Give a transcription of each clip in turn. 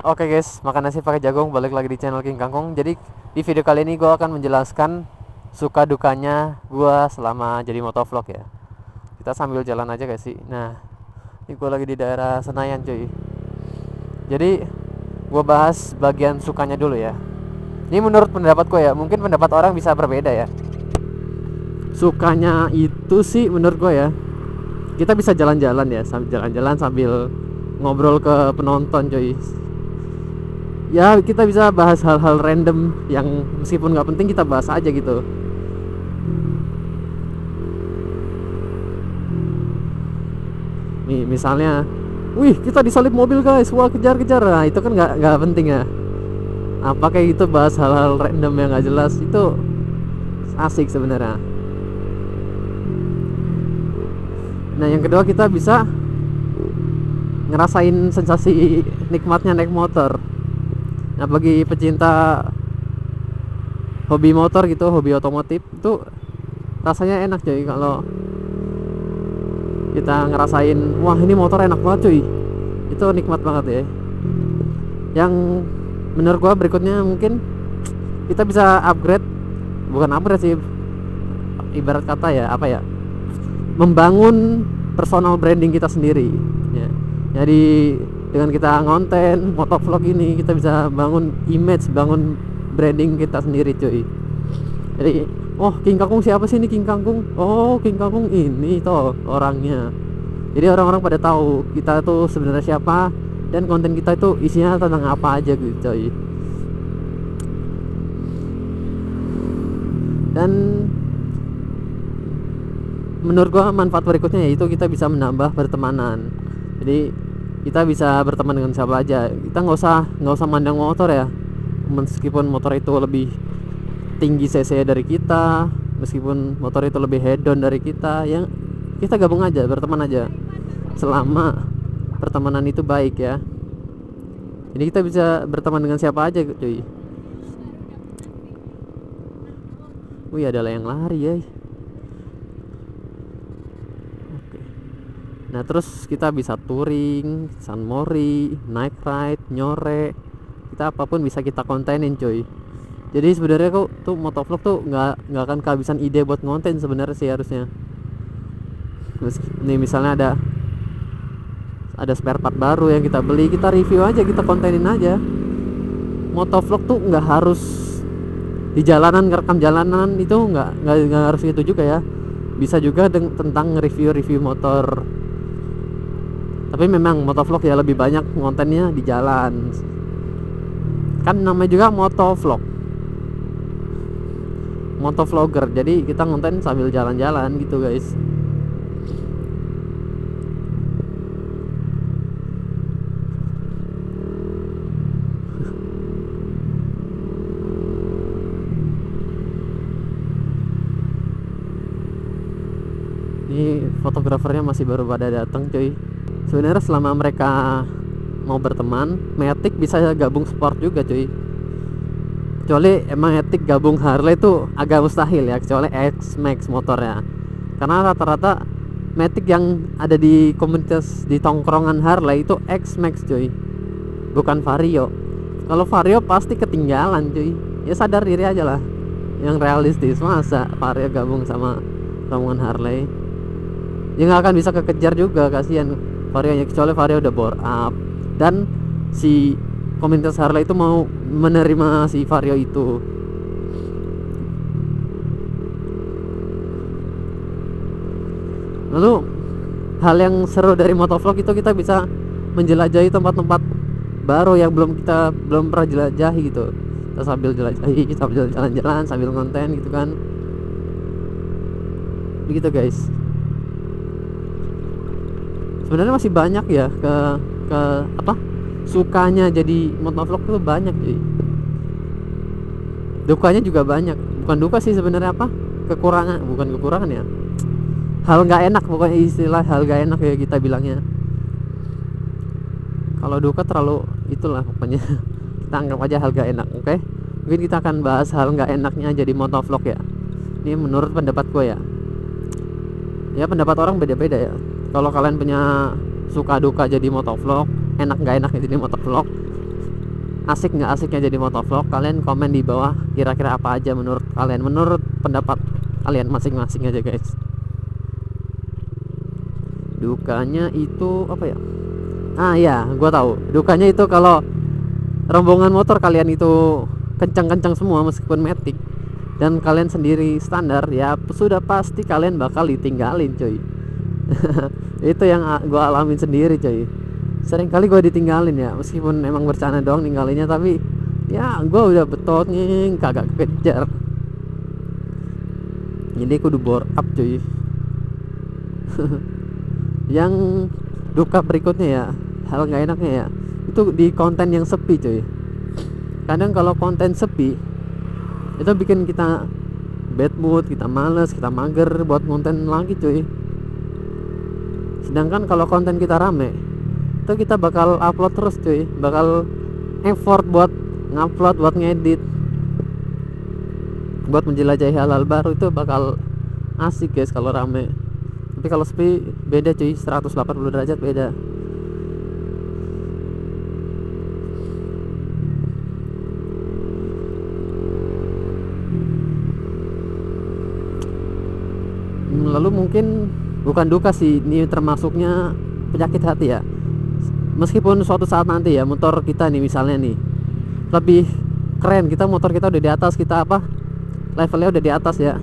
Oke guys, makan nasi pakai jagung, balik lagi di channel King Kangkung. Jadi di video kali ini gue akan menjelaskan suka dukanya gue selama jadi motovlog ya. Kita sambil jalan aja guys sih. Nah, ini gue lagi di daerah Senayan cuy. Jadi gue bahas bagian sukanya dulu ya. Ini menurut pendapat gue ya, mungkin pendapat orang bisa berbeda ya. Sukanya itu sih menurut gue ya, kita bisa jalan-jalan ya, sambil jalan-jalan sambil ngobrol ke penonton cuy. Ya kita bisa bahas hal-hal random yang meskipun nggak penting kita bahas aja gitu. Nih misalnya, wih kita disalip mobil guys, wah kejar-kejar. Nah itu kan nggak penting ya. Apa kayak gitu, bahas hal-hal random yang nggak jelas itu asik sebenarnya. Nah yang kedua, kita bisa ngerasain sensasi nikmatnya naik motor. Nah bagi pecinta hobi motor gitu, hobi otomotif, itu rasanya enak cuy kalau kita ngerasain, wah ini motor enak banget cuy. Itu nikmat banget ya. Yang menurut gua berikutnya, mungkin kita bisa upgrade, bukan upgrade sih, ibarat kata ya, apa ya, membangun personal branding kita sendiri ya. Jadi dengan kita ngonten motovlog ini, kita bisa bangun image, bangun branding kita sendiri cuy. Jadi, oh King Kangkung siapa sih ini King Kangkung? Oh King Kangkung ini toh orangnya. Jadi orang-orang pada tahu kita tuh sebenarnya siapa, dan konten kita itu isinya tentang apa aja gitu coy. Dan menurut gua manfaat berikutnya yaitu kita bisa menambah pertemanan. Jadi kita bisa berteman dengan siapa aja. Kita nggak usah mandang motor ya, meskipun motor itu lebih tinggi cc dari kita, meskipun motor itu lebih hedon dari kita, yang kita gabung aja, berteman aja, selama pertemanan itu baik ya. Jadi kita bisa berteman dengan siapa aja cuy. Wih ada yang lari ya. Nah terus kita bisa touring, sunmori, night ride, nyore, kita apapun bisa kita kontenin cuy. Jadi sebenarnya kok tuh motovlog tuh nggak akan kehabisan ide buat ngonten sebenarnya sih harusnya. Nih misalnya ada spare part baru yang kita beli, kita review aja, kita kontenin aja. Motovlog tuh nggak harus di jalanan, ngerekam jalanan, itu nggak harus itu juga ya. Bisa juga tentang review motor. Tapi memang motovlog ya lebih banyak kontennya di jalan. Kan namanya juga motovlog, motovlogger. Jadi kita ngonten sambil jalan-jalan gitu guys. Ini fotografernya masih baru pada datang cuy. Sebenarnya selama mereka mau berteman, Matic bisa gabung sport juga cuy. Kecuali emang Matic gabung Harley itu agak mustahil ya, kecuali X-Max motornya. Karena rata-rata Matic yang ada di komunitas di tongkrongan Harley itu X-Max cuy, bukan Vario. Kalau Vario pasti ketinggalan cuy. Ya sadar diri aja lah, yang realistis. Masa Vario gabung sama rombongan Harley? Ya nggak akan bisa kekejar juga, kasihan Varionya, kecuali Vario udah bore up dan si komunitas Harley itu mau menerima si Vario itu. Lalu hal yang seru dari motovlog itu, kita bisa menjelajahi tempat-tempat baru yang belum pernah jelajahi gitu. Kita sambil jelajahi, sambil jalan-jalan, sambil konten gitu kan. Begitu guys. Sebenarnya masih banyak ya ke apa sukanya jadi motovlog itu banyak jadi. Dukanya juga banyak. Bukan duka sih sebenarnya, apa, kekurangan, bukan kekurangan ya, hal nggak enak, pokoknya istilah hal nggak enak ya kita bilangnya. Kalau duka terlalu itulah pokoknya. Kita anggap aja hal nggak enak. Oke, mungkin kita akan bahas hal nggak enaknya jadi motovlog ya. Ini menurut pendapat gue ya. Ya pendapat orang beda-beda ya. Kalau kalian punya suka duka jadi motovlog, enak nggak enaknya jadi motovlog, asik nggak asiknya jadi motovlog? Kalian komen di bawah kira-kira apa aja menurut kalian, menurut pendapat kalian masing-masing aja guys. Dukanya itu apa ya? Ya, gua tahu. Dukanya itu kalau rombongan motor kalian itu kencang-kencang semua meskipun matic, dan kalian sendiri standar, ya sudah pasti kalian bakal ditinggalin cuy. Itu yang gua alamin sendiri cuy. Sering kali gua ditinggalin ya, meskipun emang bercanda doang ninggalinnya, tapi ya gua udah betotnya kagak kejar. Jadi kudu bore up cuy. Yang duka berikutnya ya, hal nggak enaknya ya, itu di konten yang sepi cuy. Kadang kalau konten sepi itu bikin kita bad mood, kita males, kita mager buat konten lagi cuy. Sedangkan kalau konten kita rame, itu kita bakal upload terus cuy, bakal effort buat ngupload, buat ngedit, buat menjelajahi hal-hal baru, itu bakal asik guys kalau rame. Tapi kalau sepi beda cuy, 180 derajat beda. Lalu mungkin bukan duka sih, ini termasuknya penyakit hati ya. Meskipun suatu saat nanti ya motor kita nih misalnya nih lebih keren, kita motor kita udah di atas, kita apa levelnya udah di atas ya,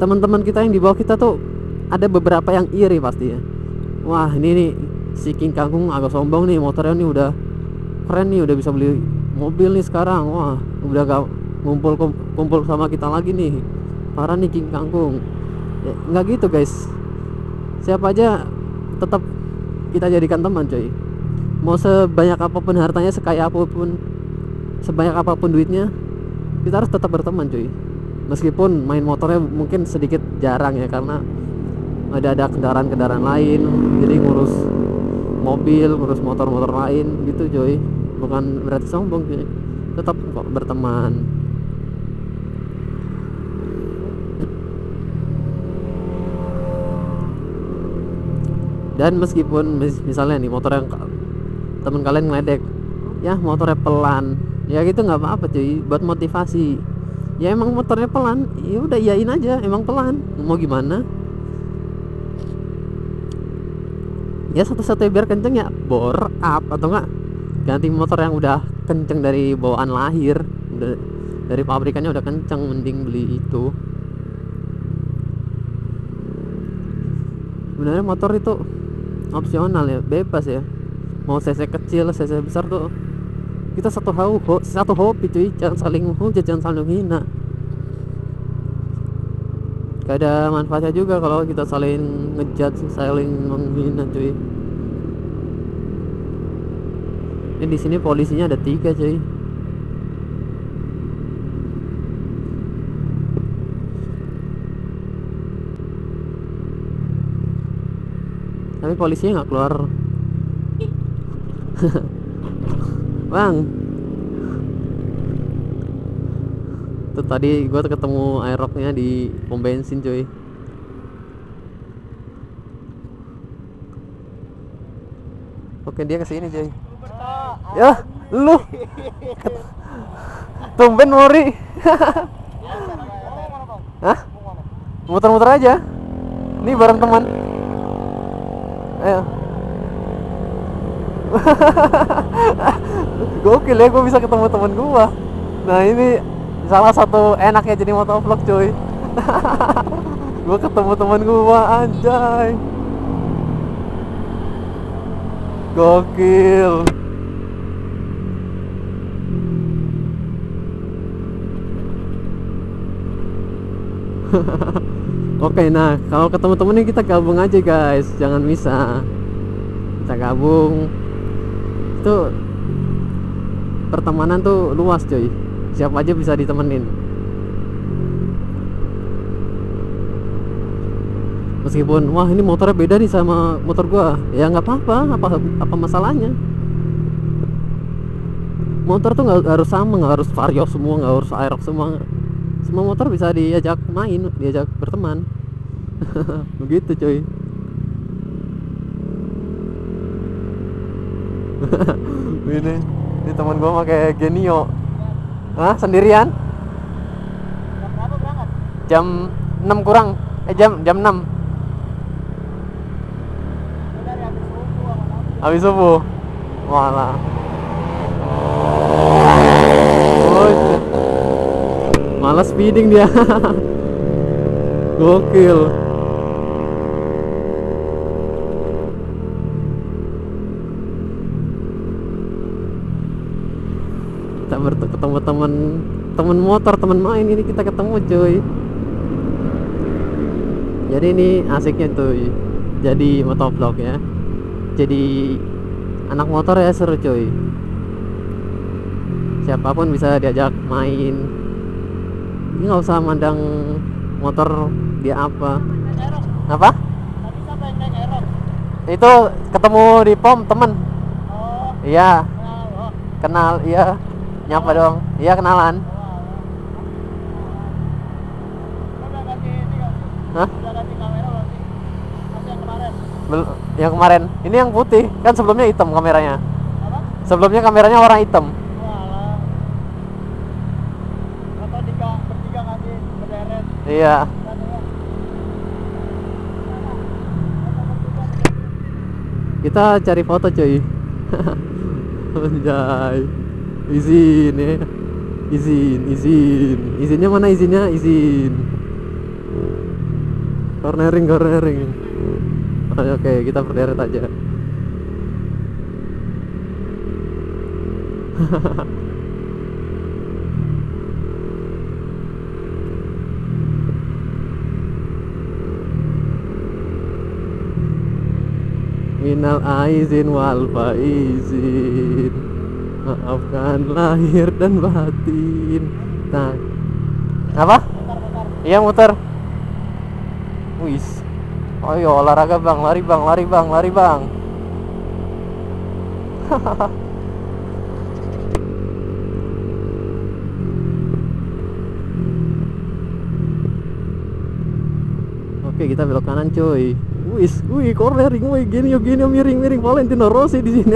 teman-teman kita yang di bawah kita tuh ada beberapa yang iri pasti ya. Wah ini nih si King Kangkung agak sombong nih, motornya nih udah keren nih, udah bisa beli mobil nih sekarang. Wah udah gak kumpul sama kita lagi nih, parah nih King Kangkung. Ya, nggak gitu guys, siapa aja tetap kita jadikan teman coy. Mau sebanyak apapun hartanya, sekaya apapun, sebanyak apapun duitnya, kita harus tetap berteman coy. Meskipun main motornya mungkin sedikit jarang ya, karena ada kendaraan-kendaraan lain, jadi ngurus mobil, ngurus motor-motor lain gitu coy. Bukan berarti sombong coy, tetap kok berteman. Dan meskipun misalnya nih motor yang temen kalian ngeledek, ya motornya pelan, ya gitu nggak apa-apa cuy, buat motivasi. Ya emang motornya pelan, ya udah iyain aja, emang pelan, mau gimana. Ya satu-satunya biar kenceng ya bore up, atau enggak ganti motor yang udah kenceng dari bawaan lahir, udah dari pabrikannya udah kenceng, mending beli itu. Sebenarnya motor itu opsional ya, bebas ya, mau cc kecil cc besar tuh kita satu hobi cuy. Jangan saling menghujat, jangan saling hina. Gak ada manfaatnya juga kalau kita saling ngejat, saling menghina cuy. Ini di sini polisinya ada 3 cuy. Tapi polisinya nggak keluar. Bang, tuh tadi gue ketemu Aeroxnya di pom bensin cuy. Oke dia kesini cuy. Ya lu tumben Mori. Hah? Muter-muter aja. Ini bareng teman. Ayo. Gokil ya, gue bisa ketemu temen gue. Nah ini salah satu enaknya jadi motovlog cuy. Gue ketemu temen gue, anjay. Gokil. Oke, nah kalau ketemu temen ini kita gabung aja guys, jangan bisa. Kita gabung. Itu pertemanan tuh luas coy, siapa aja bisa ditemenin. Meskipun wah ini motornya beda nih sama motor gua, ya nggak apa-apa, apa masalahnya. Motor tuh nggak harus sama, nggak harus Vario semua, nggak harus Aerox semua. Semua motor bisa diajak main, diajak berteman. Begitu coy. Ini Di temen gua pakai Genio. Hah, sendirian? Berapa berangkat? Jam 6 kurang. Jam 6. Dari habis subuh apa? Habis subuh. Walah. Malas speeding dia. Gokil. Kita ketemu temen motor, temen main ini kita ketemu cuy. Jadi ini asiknya tuh. Jadi motovlog ya. Jadi anak motor ya seru cuy. Siapapun bisa diajak main. Ini nggak usah mandang motor dia apa. Apa? Tadi siapa yang naik Aerox? Itu ketemu di pom temen. Oh, Iya, oh. kenal. Iya, nyapa dong. Iya, kenalan. Udah ganti ini nggak sih? Hah? Udah ganti kamera berarti? Masih yang kemarin? Yang kemarin. Ini yang putih. Kan sebelumnya hitam kameranya. Apa? Sebelumnya kameranya warna hitam. Walah. Atau bertiga ganti berderet. Iya. Kita cari foto cuy. Anjay. Izin ya. Izin. Izinnya mana izinnya? Izin. Cornering. Oke, kita berderet aja. Minal aizin wal faizin, maafkan lahir dan batin. Nah, apa? Bentar. Iya muter. Wis. Ayo olahraga bang, lari bang. Oke, kita belok kanan cuy. Wih, cornering, Genio miring Valentino Rossi di sini.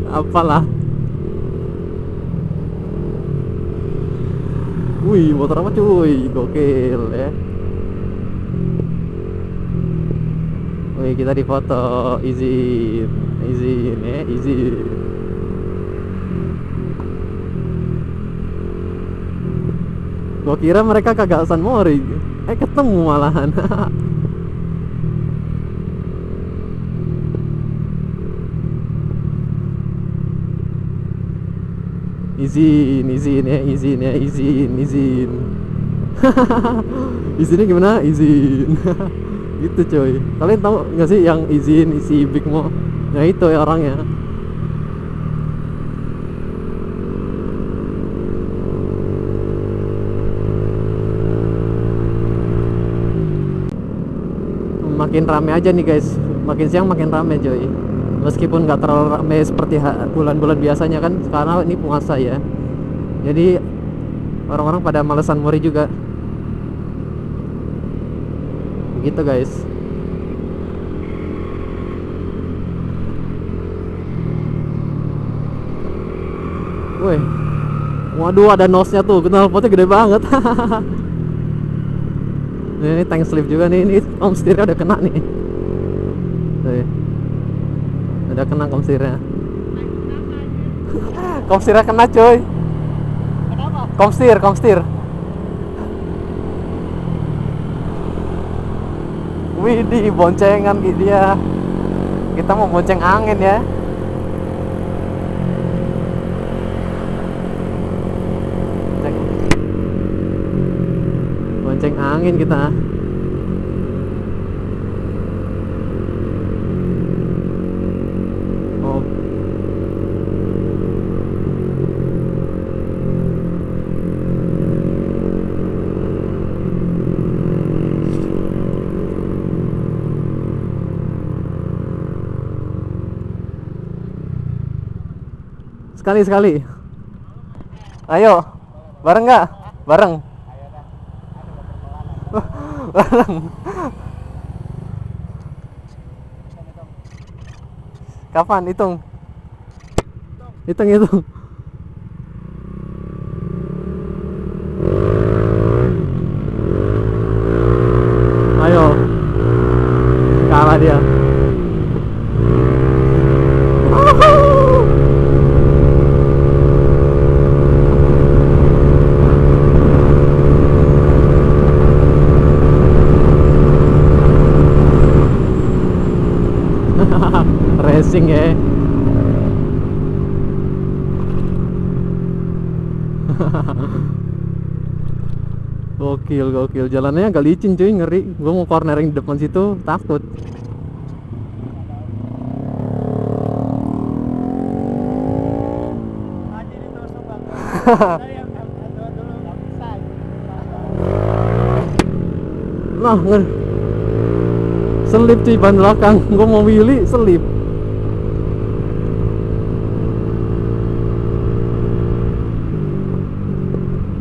Apalah. Wih, motor apa cuy? Gokil ya. Wih, kita difoto. Izin ya, izin. Gua kira mereka kagak San Mori. Ketemu malahan. Izin. Izinnya gimana? Izin. Gitu coy. Kalian tahu nggak sih yang izin si Big Mo? Nah itu ya orangnya. Makin rame aja nih guys. Makin siang makin rame coy. Meskipun nggak terlalu rame seperti bulan-bulan biasanya kan, karena ini puasa ya. Jadi orang-orang pada malesan muri juga. Begitu guys. Woi, waduh ada nosnya tuh, knalpotnya gede banget. Ini tank slip juga nih, ini om setirnya udah kena nih. Tuh, udah kena kom setirnya. Kom setirnya kena coy. Kenapa? Kom setir. Wih, di boncengan gitu dia. Kita mau bonceng angin ya. Bonceng angin kita. Oh. Sekali. Ayo. Bareng nggak? Bareng. Bareng. Kapan hitung? Hitung. Ayo, kalah dia. Racing ya. Gokil. Jalannya agak licin cuy, ngeri. Gue mau cornering di depan situ, takut. Anjir itu sumpah. Tadi yang dulu nggak bisa. Nah, selip cuy ban belakang. Gue mau wheelie, selip.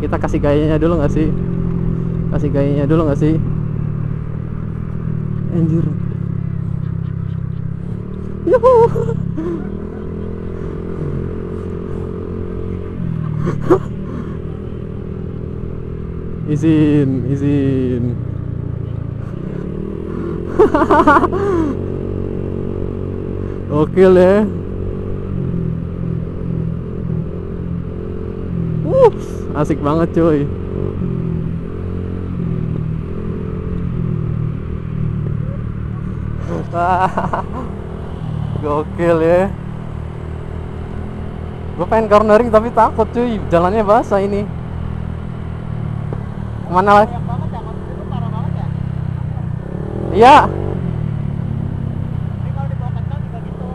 Kita kasih gayanya dulu nggak sih? Anjir. Yuhu. Izin. Oke ya. Asik banget cuy. Gokil ya. Gue pengen cornering tapi takut cuy, jalannya basah ini. Kemana lagi? Banyak banget ya, maksudnya itu parah banget ya. Iya. Tapi kalau dibawa kencang juga gitu.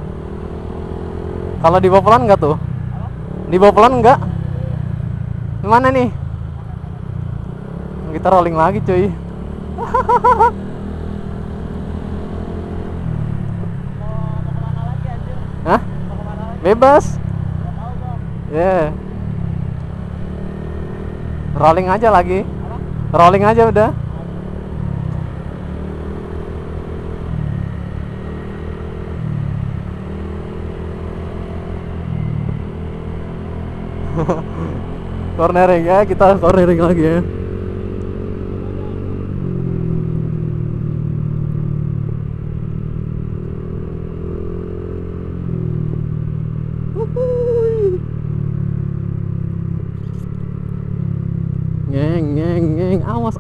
Kalau di bawah pelan nggak tuh? Apa? Di bawah pelan nggak? Gimana nih? Kita rolling lagi cuy. Mau kemana lagi anjir? Hah? Mau kemana lagi? Bebas. Nggak tahu gua. Yeah. Rolling aja lagi. Apa? Rolling aja udah. Cornering ya, kita cornering lagi ya. Ngeng, awas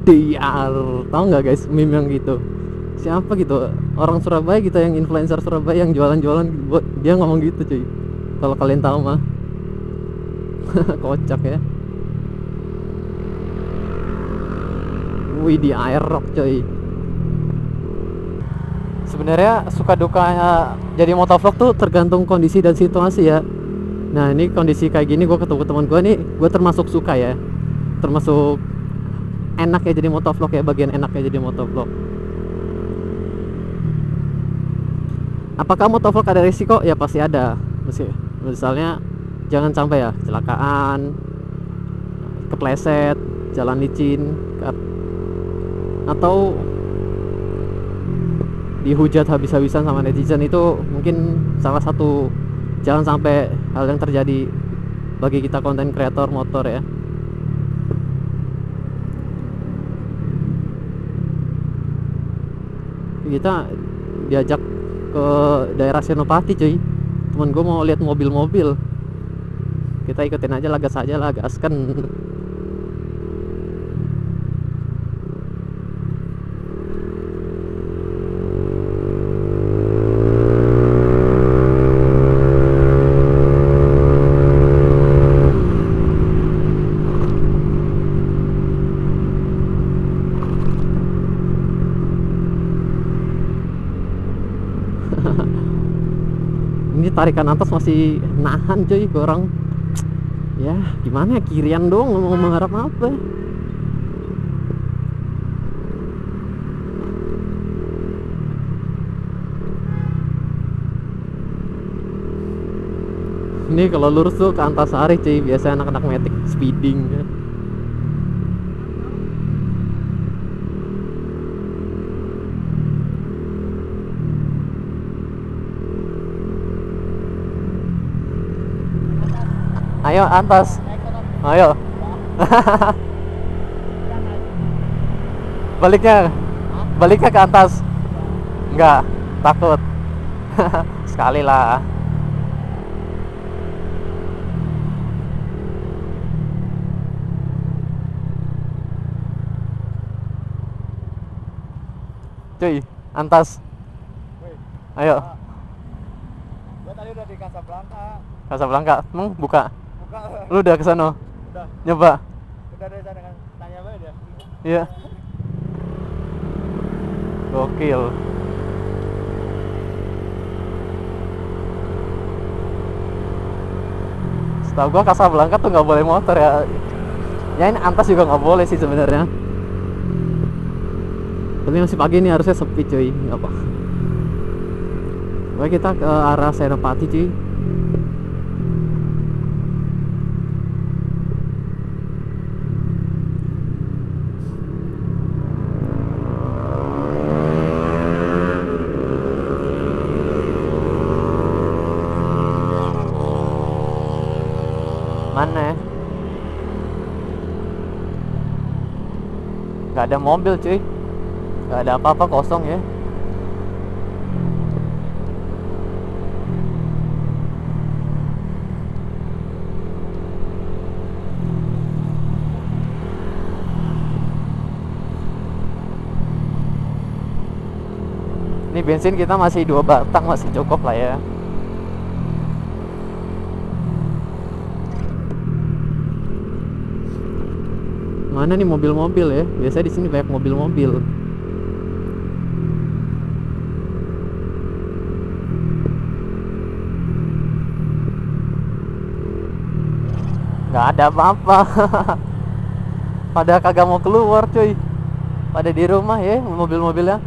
Diar. Tahu nggak guys meme yang gitu? Siapa gitu? Orang Surabaya gitu, yang influencer Surabaya yang jualan-jualan, dia ngomong gitu cuy. Kalau kalian tahu mah. Kocak ya. Wih, di air rock coy. Sebenarnya suka dukanya jadi motovlog tuh tergantung kondisi dan situasi ya. Nah ini kondisi kayak gini, gue ketemu teman gue nih, gue termasuk suka ya, termasuk enak ya jadi motovlog ya, bagian enaknya jadi motovlog. Apakah motovlog ada risiko? Ya pasti ada. Misalnya jangan sampai ya kecelakaan, kepleset, jalan licin, atau dihujat habis-habisan sama netizen. Itu mungkin salah satu jangan sampai hal yang terjadi bagi kita konten kreator motor ya. Kita diajak ke daerah Senopati cuy, temen gue mau lihat mobil-mobil, kita ikutin aja lah, gas aja lah, gaskan. Ini tarikan atas masih nahan cuy, kurang ya, gimana ya, kirian dong, mau mengharap apa. Ini kalau lurus tuh ke Antasari cuy, biasa anak-anak metik speeding ya. Ayo Antas. Ekonomi. Ayo. Baliknya. Baliknya ke atas. Enggak, takut. Sekali lah. Cuy, Antas. Wih, Ayo. gua tadi udah di Casablanca. Casablanca. Buka. Buka. Lu udah ke sana? Udah. Nyoba. Udah dari sana kan. Tanya apa dia? Iya. Gokil. Setahu gua Casablanca tuh nggak boleh motor ya. Ya ini Antas juga nggak boleh sih sebenarnya. Tapi masih pagi nih harusnya sepi cuy. Nggak apa. Oke, kita ke arah Senopati cuy. Mana? Gak ada mobil cuy. Gak ada apa-apa, kosong ya. Ini bensin kita masih 2 batang, masih cukup lah ya. Mana nih mobil-mobil ya? Biasanya di sini banyak mobil-mobil. Nggak ada apa-apa. Pada kagak mau keluar cuy. Pada di rumah ya mobil-mobilnya.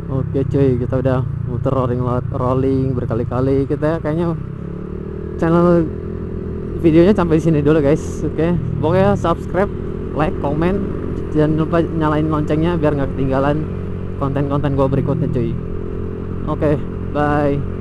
Oke cuy, kita udah muter rolling berkali-kali. Kita kayaknya channel videonya sampai sini dulu guys. Oke, pokoknya subscribe, like, komen, jangan lupa nyalain loncengnya biar nggak ketinggalan konten-konten gua berikutnya cuy. Oke, bye.